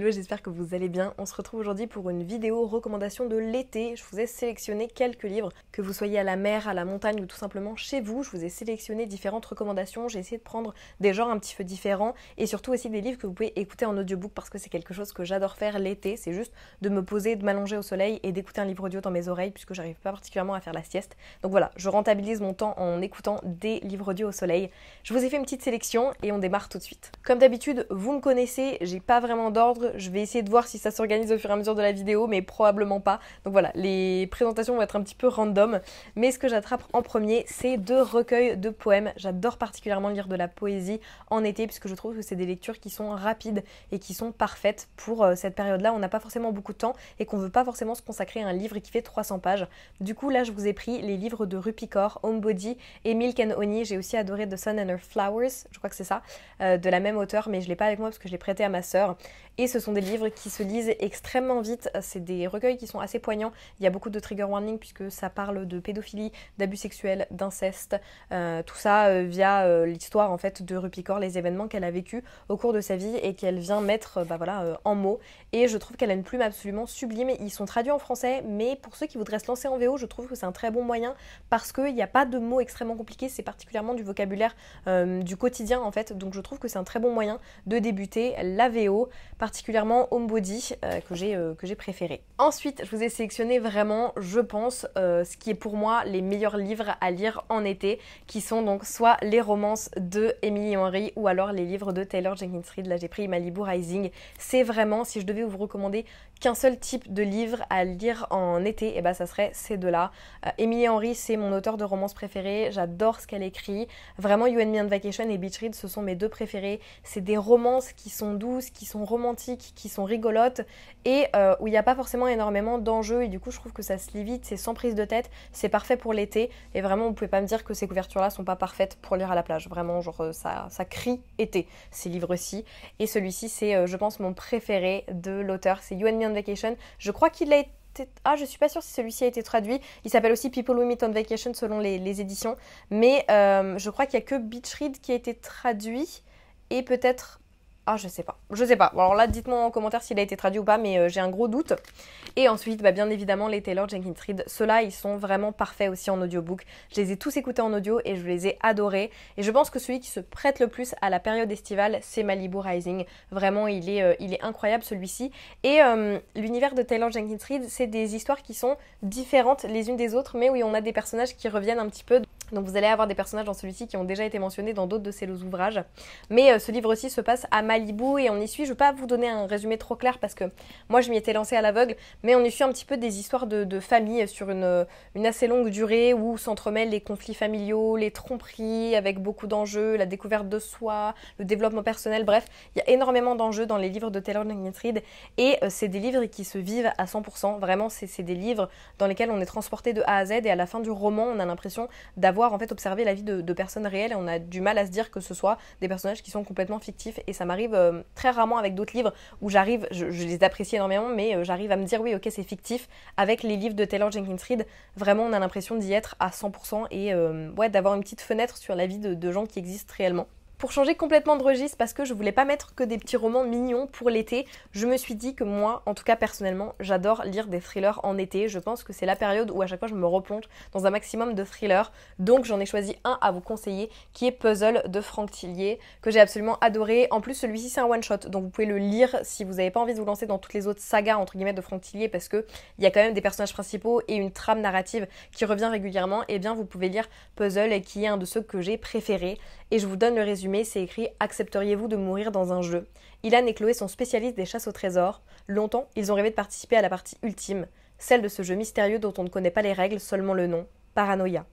Hello, j'espère que vous allez bien. On se retrouve aujourd'hui pour une vidéo recommandation de l'été. Je vous ai sélectionné quelques livres, que vous soyez à la mer, à la montagne ou tout simplement chez vous. Je vous ai sélectionné différentes recommandations. J'ai essayé de prendre des genres un petit peu différents et surtout aussi des livres que vous pouvez écouter en audiobook parce que c'est quelque chose que j'adore faire l'été. C'est juste de me poser, de m'allonger au soleil et d'écouter un livre audio dans mes oreilles puisque j'arrive pas particulièrement à faire la sieste. Donc voilà, je rentabilise mon temps en écoutant des livres audio au soleil. Je vous ai fait une petite sélection et on démarre tout de suite. Comme d'habitude, vous me connaissez, j'ai pas vraiment d'ordre, je vais essayer de voir si ça s'organise au fur et à mesure de la vidéo, mais probablement pas. Donc voilà, les présentations vont être un petit peu random, mais ce que j'attrape en premier, c'est deux recueils de poèmes. J'adore particulièrement lire de la poésie en été, puisque je trouve que c'est des lectures qui sont rapides et qui sont parfaites pour cette période-là. On n'a pas forcément beaucoup de temps et qu'on veut pas forcément se consacrer à un livre qui fait 300 pages. Du coup, là, je vous ai pris les livres de Rupi Kaur, Homebody et Milk and Honey. J'ai aussi adoré The Sun and Her Flowers, je crois que c'est ça, de la même auteure, mais je l'ai pas avec moi parce que je l'ai prêté à ma sœur. Et ce sont des livres qui se lisent extrêmement vite. C'est des recueils qui sont assez poignants. Il y a beaucoup de trigger warning puisque ça parle de pédophilie, d'abus sexuels, d'inceste. Tout ça via l'histoire en fait de Rupi Kaur, les événements qu'elle a vécu au cours de sa vie et qu'elle vient mettre en mots. Et je trouve qu'elle a une plume absolument sublime. Ils sont traduits en français, mais pour ceux qui voudraient se lancer en VO, je trouve que c'est un très bon moyen parce qu'il n'y a pas de mots extrêmement compliqués. C'est particulièrement du vocabulaire du quotidien en fait. Donc je trouve que c'est un très bon moyen de débuter la VO, particulièrement Homebody que j'ai préféré. Ensuite, je vous ai sélectionné vraiment, je pense, ce qui est pour moi les meilleurs livres à lire en été, qui sont donc soit les romances de Emily Henry ou alors les livres de Taylor Jenkins Reid. Là j'ai pris Malibu Rising. C'est vraiment, si je devais vous recommander qu'un seul type de livre à lire en été, et ben ça serait ces deux-là. Emily Henry, c'est mon auteur de romance préféré, j'adore ce qu'elle écrit. Vraiment, You and Me on Vacation et Beach Read, ce sont mes deux préférés. C'est des romances qui sont douces, qui sont romantiques, qui sont rigolotes et où il n'y a pas forcément énormément d'enjeux et du coup je trouve que ça se lit vite, c'est sans prise de tête, c'est parfait pour l'été et vraiment vous pouvez pas me dire que ces couvertures-là sont pas parfaites pour lire à la plage. Vraiment, genre ça crie été, ces livres-ci. Et celui-ci, c'est je pense mon préféré de l'auteur, c'est You and Me on Vacation. Je crois qu'il a été... je suis pas sûre si celui-ci a été traduit. Il s'appelle aussi People We Meet on Vacation selon les éditions. Mais je crois qu'il n'y a que Beach Read qui a été traduit. Et peut-être... je sais pas. Alors là, dites-moi en commentaire s'il a été traduit ou pas, mais j'ai un gros doute. Et ensuite, bien évidemment, les Taylor Jenkins Reid. Ceux-là, ils sont vraiment parfaits aussi en audiobook. Je les ai tous écoutés en audio et je les ai adorés. Et je pense que celui qui se prête le plus à la période estivale, c'est Malibu Rising. Vraiment, il est incroyable celui-ci. Et l'univers de Taylor Jenkins Reid, c'est des histoires qui sont différentes les unes des autres, mais oui, on a des personnages qui reviennent un petit peu. Donc vous allez avoir des personnages dans celui-ci qui ont déjà été mentionnés dans d'autres de ses ouvrages. Mais ce livre-ci se passe à Malibu et on y suit, je ne vais pas vous donner un résumé trop clair parce que moi je m'y étais lancée à l'aveugle, mais on y suit un petit peu des histoires de famille sur une assez longue durée où s'entremêlent les conflits familiaux, les tromperies avec beaucoup d'enjeux, la découverte de soi, le développement personnel, bref, il y a énormément d'enjeux dans les livres de Taylor Jenkins Reid et c'est des livres qui se vivent à 100%, vraiment c'est des livres dans lesquels on est transporté de A à Z et à la fin du roman on a l'impression d'avoir en fait observé la vie de personnes réelles et on a du mal à se dire que ce soit des personnages qui sont complètement fictifs et ça m'arrive très rarement avec d'autres livres où je les apprécie énormément mais j'arrive à me dire oui ok c'est fictif. Avec les livres de Taylor Jenkins Reid vraiment on a l'impression d'y être à 100% et d'avoir une petite fenêtre sur la vie de gens qui existent réellement. Pour changer complètement de registre, parce que je voulais pas mettre que des petits romans mignons pour l'été, je me suis dit que moi, en tout cas personnellement, j'adore lire des thrillers en été. Je pense que c'est la période où à chaque fois je me replonge dans un maximum de thrillers. Donc j'en ai choisi un à vous conseiller, qui est Puzzle de Franck Tillier, que j'ai absolument adoré. En plus, celui-ci c'est un one-shot, donc vous pouvez le lire si vous n'avez pas envie de vous lancer dans toutes les autres sagas entre guillemets de Franck Tillier, parce que il y a quand même des personnages principaux et une trame narrative qui revient régulièrement. Et bien vous pouvez lire Puzzle, qui est un de ceux que j'ai préférés. Et je vous donne le résumé, c'est écrit « Accepteriez-vous de mourir dans un jeu ?» Ilan et Chloé sont spécialistes des chasses au trésor. Longtemps, ils ont rêvé de participer à la partie ultime, celle de ce jeu mystérieux dont on ne connaît pas les règles, seulement le nom, Paranoia.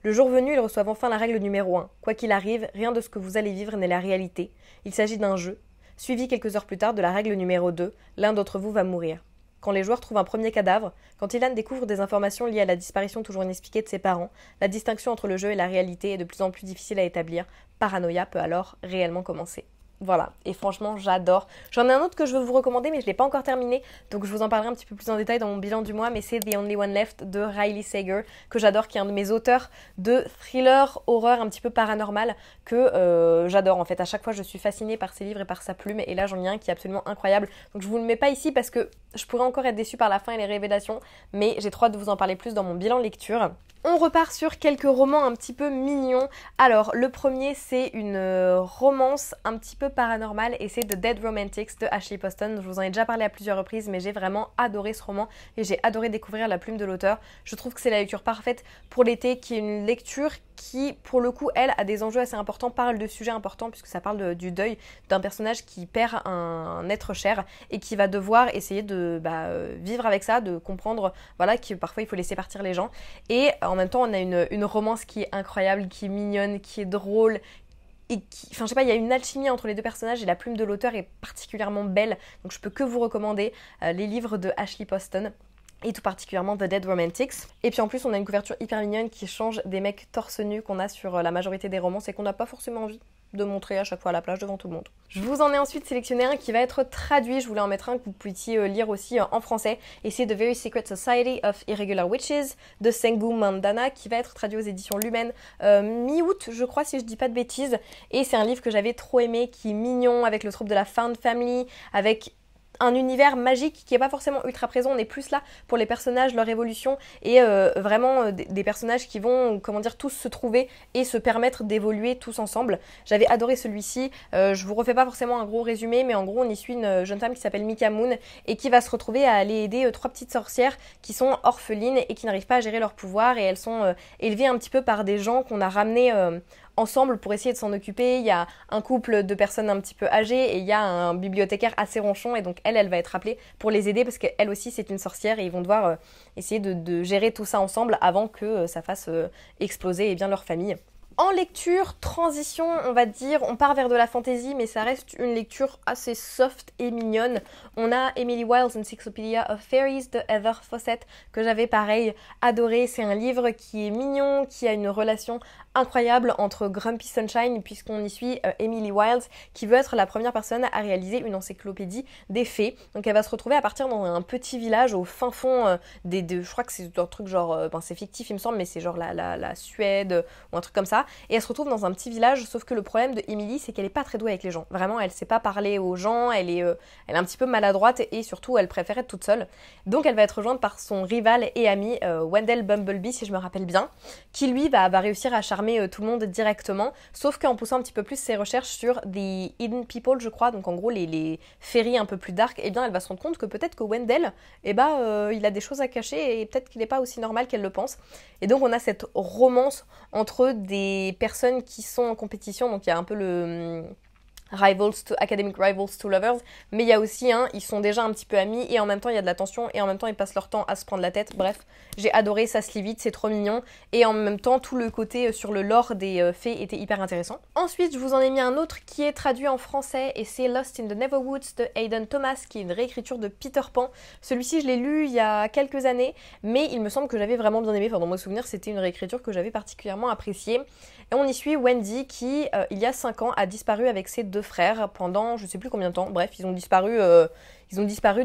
Le jour venu, ils reçoivent enfin la règle numéro 1. Quoi qu'il arrive, rien de ce que vous allez vivre n'est la réalité. Il s'agit d'un jeu. Suivi quelques heures plus tard de la règle numéro 2, l'un d'entre vous va mourir. Quand les joueurs trouvent un premier cadavre, quand Ilan découvre des informations liées à la disparition toujours inexpliquée de ses parents, la distinction entre le jeu et la réalité est de plus en plus difficile à établir. Paranoia peut alors réellement commencer. Voilà, et franchement j'adore. J'en ai un autre que je veux vous recommander mais je l'ai pas encore terminé, donc je vous en parlerai un petit peu plus en détail dans mon bilan du mois, mais c'est The Only One Left de Riley Sager, que j'adore, qui est un de mes auteurs de thriller, horreur un petit peu paranormal, que j'adore en fait. À chaque fois je suis fascinée par ses livres et par sa plume, et là j'en ai un qui est absolument incroyable. Donc je vous le mets pas ici parce que je pourrais encore être déçue par la fin et les révélations, mais j'ai trop hâte de vous en parler plus dans mon bilan lecture. On repart sur quelques romans un petit peu mignons. Alors, le premier, c'est une romance un petit peu paranormale et c'est The Dead Romantics de Ashley Poston. Je vous en ai déjà parlé à plusieurs reprises, mais j'ai vraiment adoré ce roman et j'ai adoré découvrir la plume de l'auteur. Je trouve que c'est la lecture parfaite pour l'été, qui est une lecture qui, pour le coup, elle, a des enjeux assez importants, parle de sujets importants, puisque ça parle du deuil d'un personnage qui perd un être cher et qui va devoir essayer de vivre avec ça, de comprendre voilà, que parfois il faut laisser partir les gens. Et en même temps, on a une romance qui est incroyable, qui est mignonne, qui est drôle, et qui, enfin je sais pas, il y a une alchimie entre les deux personnages et la plume de l'auteur est particulièrement belle. Donc je peux que vous recommander les livres de Ashley Poston. Et tout particulièrement The Dead Romantics. Et puis en plus on a une couverture hyper mignonne qui change des mecs torse nu qu'on a sur la majorité des romances et qu'on n'a pas forcément envie de montrer à chaque fois à la plage devant tout le monde. Je vous en ai ensuite sélectionné un qui va être traduit, je voulais en mettre un que vous puissiez lire aussi en français, et c'est The Very Secret Society of Irregular Witches de Sengu Mandana, qui va être traduit aux éditions Lumen mi-août je crois, si je dis pas de bêtises, et c'est un livre que j'avais trop aimé, qui est mignon, avec le trope de la found family, avec un univers magique qui est pas forcément ultra présent, on est plus là pour les personnages, leur évolution et vraiment des personnages qui vont, comment dire, tous se trouver et se permettre d'évoluer tous ensemble. J'avais adoré celui-ci, je vous refais pas forcément un gros résumé, mais en gros on y suit une jeune femme qui s'appelle Mika Moon et qui va se retrouver à aller aider trois petites sorcières qui sont orphelines et qui n'arrivent pas à gérer leur pouvoir, et elles sont élevées un petit peu par des gens qu'on a ramenés ensemble pour essayer de s'en occuper. Il y a un couple de personnes un petit peu âgées et il y a un bibliothécaire assez ronchon, et donc elle va être appelée pour les aider parce qu'elle aussi c'est une sorcière et ils vont devoir essayer de gérer tout ça ensemble avant que ça fasse exploser bien leur famille. En lecture, transition, on va dire, on part vers de la fantasy, mais ça reste une lecture assez soft et mignonne. On a Emily Wilde's Encyclopedia of Fairies de Heather Fawcett, que j'avais pareil adoré. C'est un livre qui est mignon, qui a une relation incroyable entre Grumpy Sunshine, puisqu'on y suit Emily Wilde, qui veut être la première personne à réaliser une encyclopédie des fées. Donc elle va se retrouver à partir dans un petit village au fin fond je crois que c'est un truc genre, c'est fictif il me semble, mais c'est genre la Suède ou un truc comme ça. Et elle se retrouve dans un petit village, sauf que le problème de Emily, c'est qu'elle est pas très douée avec les gens. Vraiment, elle sait pas parler aux gens, elle est un petit peu maladroite et surtout, elle préfère être toute seule. Donc elle va être rejointe par son rival et ami Wendell Bumblebee, si je me rappelle bien, qui lui va réussir à charmer tout le monde directement, sauf qu'en poussant un petit peu plus ses recherches sur The Hidden People, je crois, donc en gros les féeries un peu plus dark, et bien elle va se rendre compte que peut-être que Wendell, il a des choses à cacher et peut-être qu'il n'est pas aussi normal qu'elle le pense. Et donc on a cette romance entre des personnes qui sont en compétition, donc il y a un peu le academic rivals to lovers, mais il y a aussi ils sont déjà un petit peu amis et en même temps il y a de la tension et en même temps ils passent leur temps à se prendre la tête. Bref, j'ai adoré, ça se lit vite, c'est trop mignon, et en même temps tout le côté sur le lore des fées était hyper intéressant. Ensuite je vous en ai mis un autre qui est traduit en français et c'est Lost in the Neverwoods de Hayden Thomas, qui est une réécriture de Peter Pan. Celui-ci je l'ai lu il y a quelques années, mais il me semble que j'avais vraiment bien aimé, enfin dans mon souvenir c'était une réécriture que j'avais particulièrement appréciée. Et on y suit Wendy qui, il y a 5 ans, a disparu avec ses deux frères pendant je sais plus combien de temps. Bref, ils ont disparu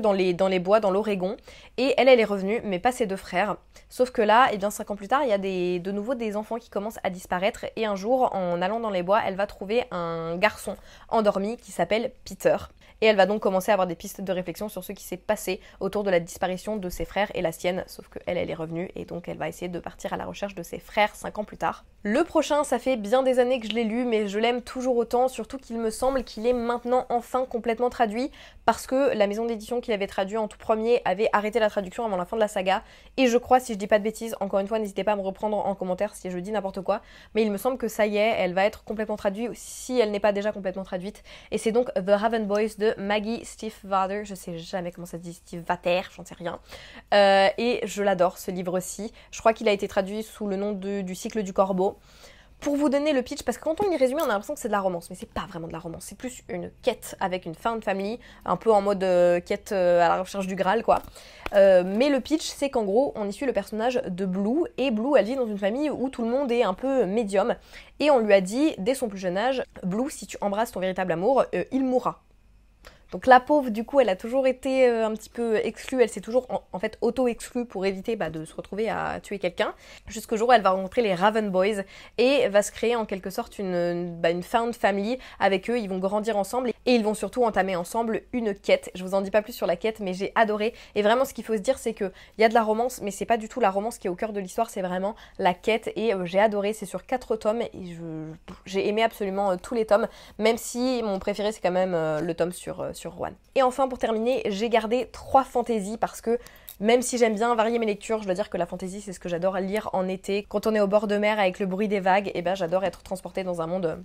dans les bois, dans l'Oregon. Et elle est revenue, mais pas ses deux frères. Sauf que là, 5 ans plus tard, il y a de nouveau des enfants qui commencent à disparaître. Et un jour, en allant dans les bois, elle va trouver un garçon endormi qui s'appelle Peter. Et elle va donc commencer à avoir des pistes de réflexion sur ce qui s'est passé autour de la disparition de ses frères et la sienne, sauf qu'elle est revenue et donc elle va essayer de partir à la recherche de ses frères 5 ans plus tard. Le prochain, ça fait bien des années que je l'ai lu, mais je l'aime toujours autant, surtout qu'il me semble qu'il est maintenant enfin complètement traduit, parce que la maison d'édition qui l'avait traduit en tout premier avait arrêté la traduction avant la fin de la saga, et je crois, si je dis pas de bêtises, encore une fois, n'hésitez pas à me reprendre en commentaire si je dis n'importe quoi, mais il me semble que ça y est, elle va être complètement traduite, si elle n'est pas déjà complètement traduite, et c'est donc The Raven Boys de Maggie Stiefvater, je sais jamais comment ça se dit, Stiefvater, j'en sais rien, et je l'adore ce livre-ci. Je crois qu'il a été traduit sous le nom du cycle du corbeau. Pour vous donner le pitch, parce que quand on lit résumé, on a l'impression que c'est de la romance, mais c'est pas vraiment de la romance, c'est plus une quête avec une found family, un peu en mode quête à la recherche du Graal, quoi. Mais le pitch, c'est qu'en gros, on y suit le personnage de Blue, et Blue, elle vit dans une famille où tout le monde est un peu médium, et on lui a dit, dès son plus jeune âge, Blue, si tu embrasses ton véritable amour, il mourra. Donc la pauvre, du coup, elle a toujours été un petit peu exclue, elle s'est toujours en fait auto-exclue pour éviter de se retrouver à tuer quelqu'un, jusqu'au jour où elle va rencontrer les Raven Boys et va se créer en quelque sorte une found family. Avec eux, ils vont grandir ensemble et ils vont surtout entamer ensemble une quête. Je vous en dis pas plus sur la quête, mais j'ai adoré. Et vraiment, ce qu'il faut se dire, c'est qu'il y a de la romance, mais c'est pas du tout la romance qui est au cœur de l'histoire, c'est vraiment la quête. Et j'ai adoré, c'est sur 4 tomes et j'ai aimé absolument tous les tomes, même si mon préféré c'est quand même le tome sur Rouen. Et enfin, pour terminer, j'ai gardé 3 fantaisies parce que même si j'aime bien varier mes lectures, je dois dire que la fantasy c'est ce que j'adore lire en été. Quand on est au bord de mer avec le bruit des vagues, et ben j'adore être transportée dans un monde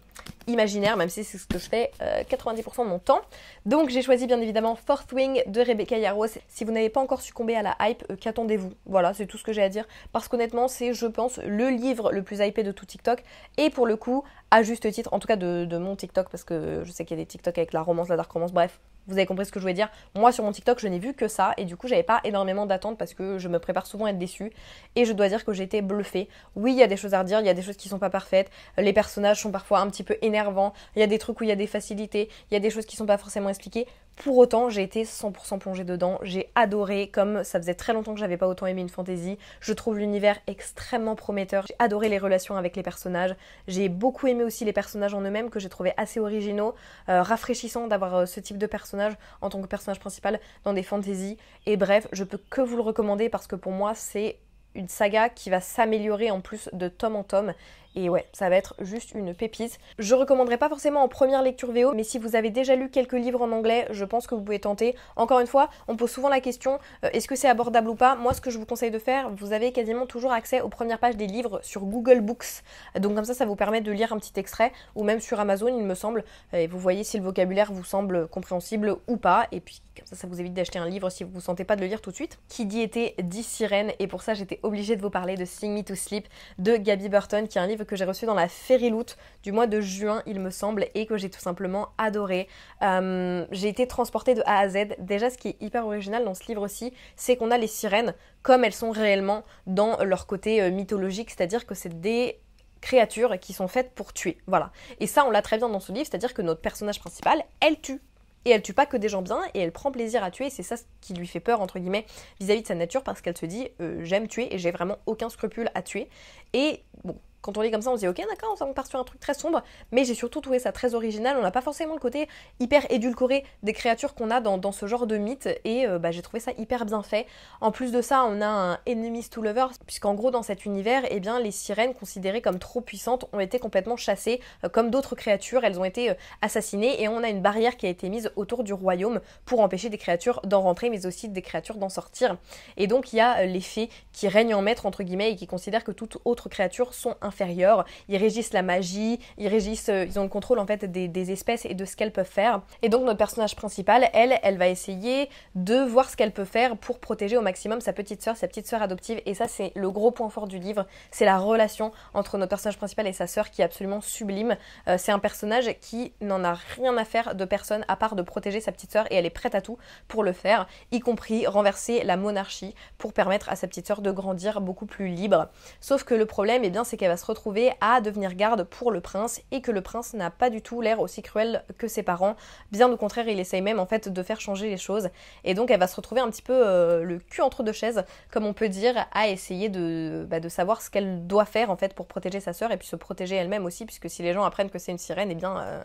imaginaire, même si c'est ce que je fais 90% de mon temps. Donc j'ai choisi bien évidemment Fourth Wing de Rebecca Yarros. Si vous n'avez pas encore succombé à la hype, qu'attendez-vous? Voilà, c'est tout ce que j'ai à dire. Parce qu'honnêtement, c'est, je pense, le livre le plus hypé de tout TikTok. Et pour le coup, à juste titre, en tout cas de mon TikTok, parce que je sais qu'il y a des TikTok avec la romance, la dark romance, bref. Vous avez compris ce que je voulais dire. Moi, sur mon TikTok, je n'ai vu que ça. Et du coup, j'avais pas énormément d'attentes parce que je me prépare souvent à être déçue. Et je dois dire que j'ai été bluffée. Oui, il y a des choses à redire. Il y a des choses qui sont pas parfaites. Les personnages sont parfois un petit peu énervants. Il y a des trucs où il y a des facilités. Il y a des choses qui sont pas forcément expliquées. Pour autant, j'ai été 100% plongée dedans. J'ai adoré. Comme ça faisait très longtemps que j'avais pas autant aimé une fantasy. Je trouve l'univers extrêmement prometteur. J'ai adoré les relations avec les personnages. J'ai beaucoup aimé aussi les personnages en eux-mêmes que j'ai trouvé assez originaux. Rafraîchissant d'avoir ce type de personnage en tant que personnage principal dans des fantaisies. Et bref, je peux que vous le recommander parce que pour moi, c'est une saga qui va s'améliorer en plus de tome en tome. Et ouais, ça va être juste une pépite. Je recommanderais pas forcément en première lecture VO, mais si vous avez déjà lu quelques livres en anglais, je pense que vous pouvez tenter. Encore une fois, on pose souvent la question, est-ce que c'est abordable ou pas? Moi, ce que je vous conseille de faire, vous avez quasiment toujours accès aux premières pages des livres sur Google Books. Donc comme ça vous permet de lire un petit extrait, ou même sur Amazon, il me semble. Et vous voyez si le vocabulaire vous semble compréhensible ou pas. Et puis comme ça vous évite d'acheter un livre si vous ne sentez pas de le lire tout de suite. Qui dit été dit sirène, et pour ça j'étais obligée de vous parler de Sing Me to Sleep de Gabby Burton, qui est un livre que j'ai reçu dans la Fairyloot du mois de juin, il me semble, et que j'ai tout simplement adoré. J'ai été transportée de A à Z. Déjà, ce qui est hyper original dans ce livre-ci, c'est qu'on a les sirènes comme elles sont réellement dans leur côté mythologique, c'est-à-dire que c'est des créatures qui sont faites pour tuer. Voilà. Et ça, on l'a très bien dans ce livre, c'est-à-dire que notre personnage principal, elle tue. Et elle tue pas que des gens bien, et elle prend plaisir à tuer, et c'est ça qui lui fait peur, entre guillemets, vis-à-vis de sa nature, parce qu'elle se dit j'aime tuer, et j'ai vraiment aucun scrupule à tuer. Et bon, quand on lit comme ça, on se dit ok d'accord, on part sur un truc très sombre, mais j'ai surtout trouvé ça très original. On n'a pas forcément le côté hyper édulcoré des créatures qu'on a dans ce genre de mythe, et j'ai trouvé ça hyper bien fait. En plus de ça, on a un enemies to lovers, puisqu'en gros dans cet univers, eh bien, les sirènes considérées comme trop puissantes ont été complètement chassées, comme d'autres créatures, elles ont été assassinées, et on a une barrière qui a été mise autour du royaume pour empêcher des créatures d'en rentrer, mais aussi des créatures d'en sortir. Et donc il y a les fées qui règnent en maître, entre guillemets, et qui considèrent que toutes autres créatures sont inférieures. Ils régissent la magie, ils ont le contrôle en fait des espèces et de ce qu'elles peuvent faire. Et donc notre personnage principal, elle va essayer de voir ce qu'elle peut faire pour protéger au maximum sa petite sœur adoptive. Et ça, c'est le gros point fort du livre, c'est la relation entre notre personnage principal et sa sœur qui est absolument sublime. C'est un personnage qui n'en a rien à faire de personne à part de protéger sa petite sœur, et elle est prête à tout pour le faire, y compris renverser la monarchie pour permettre à sa petite sœur de grandir beaucoup plus libre. Sauf que le problème, eh bien, c'est qu'elle va se retrouver à devenir garde pour le prince, et que le prince n'a pas du tout l'air aussi cruel que ses parents. Bien au contraire, il essaye même en fait de faire changer les choses. Et donc elle va se retrouver un petit peu le cul entre deux chaises, comme on peut dire, à essayer de savoir ce qu'elle doit faire en fait pour protéger sa sœur, et puis se protéger elle-même aussi, puisque si les gens apprennent que c'est une sirène, eh bien...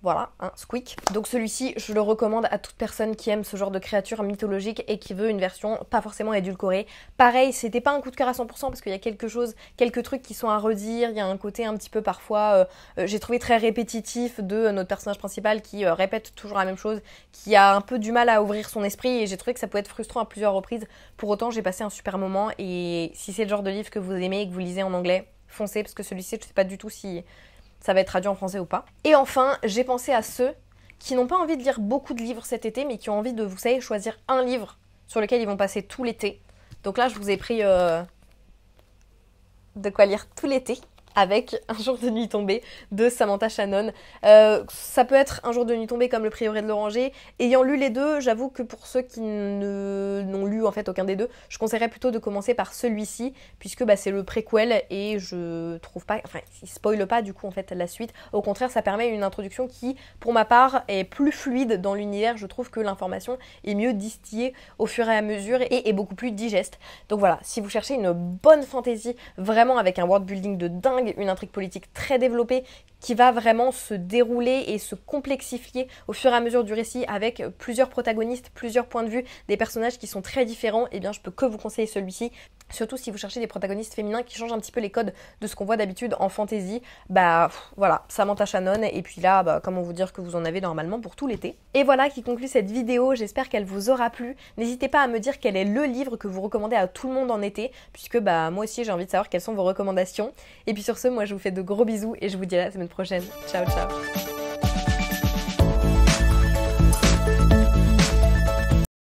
Voilà, squeak. Donc celui-ci, je le recommande à toute personne qui aime ce genre de créature mythologique et qui veut une version pas forcément édulcorée. Pareil, c'était pas un coup de cœur à 100% parce qu'il y a quelques trucs qui sont à redire, il y a un côté un petit peu parfois, j'ai trouvé très répétitif de notre personnage principal qui répète toujours la même chose, qui a un peu du mal à ouvrir son esprit, et j'ai trouvé que ça pouvait être frustrant à plusieurs reprises. Pour autant, j'ai passé un super moment, et si c'est le genre de livre que vous aimez et que vous lisez en anglais, foncez, parce que celui-ci, je sais pas du tout si... ça va être traduit en français ou pas. Et enfin, j'ai pensé à ceux qui n'ont pas envie de lire beaucoup de livres cet été, mais qui ont envie de, vous savez, choisir un livre sur lequel ils vont passer tout l'été. Donc là, je vous ai pris de quoi lire tout l'été. avec Un jour de nuit tombée de Samantha Shannon. Ça peut être Un jour de nuit tombée comme Le Prieuré de l'Oranger. Ayant lu les deux, j'avoue que pour ceux qui n'ont lu en fait aucun des deux, je conseillerais plutôt de commencer par celui-ci, puisque c'est le préquel et je trouve pas, enfin il spoile pas du coup en fait la suite. Au contraire, ça permet une introduction qui, pour ma part, est plus fluide dans l'univers. Je trouve que l'information est mieux distillée au fur et à mesure et est beaucoup plus digeste. Donc voilà, si vous cherchez une bonne fantasy, vraiment avec un world building de dingue, une intrigue politique très développée qui va vraiment se dérouler et se complexifier au fur et à mesure du récit avec plusieurs protagonistes, plusieurs points de vue, des personnages qui sont très différents, et bien je peux que vous conseiller celui-ci. Surtout si vous cherchez des protagonistes féminins qui changent un petit peu les codes de ce qu'on voit d'habitude en fantasy, voilà, Samantha Shannon, et puis là, comment vous dire que vous en avez normalement pour tout l'été. Et voilà qui conclut cette vidéo, j'espère qu'elle vous aura plu. N'hésitez pas à me dire quel est le livre que vous recommandez à tout le monde en été, puisque moi aussi j'ai envie de savoir quelles sont vos recommandations. Et puis sur ce, moi je vous fais de gros bisous et je vous dis à la semaine prochaine. Ciao ciao.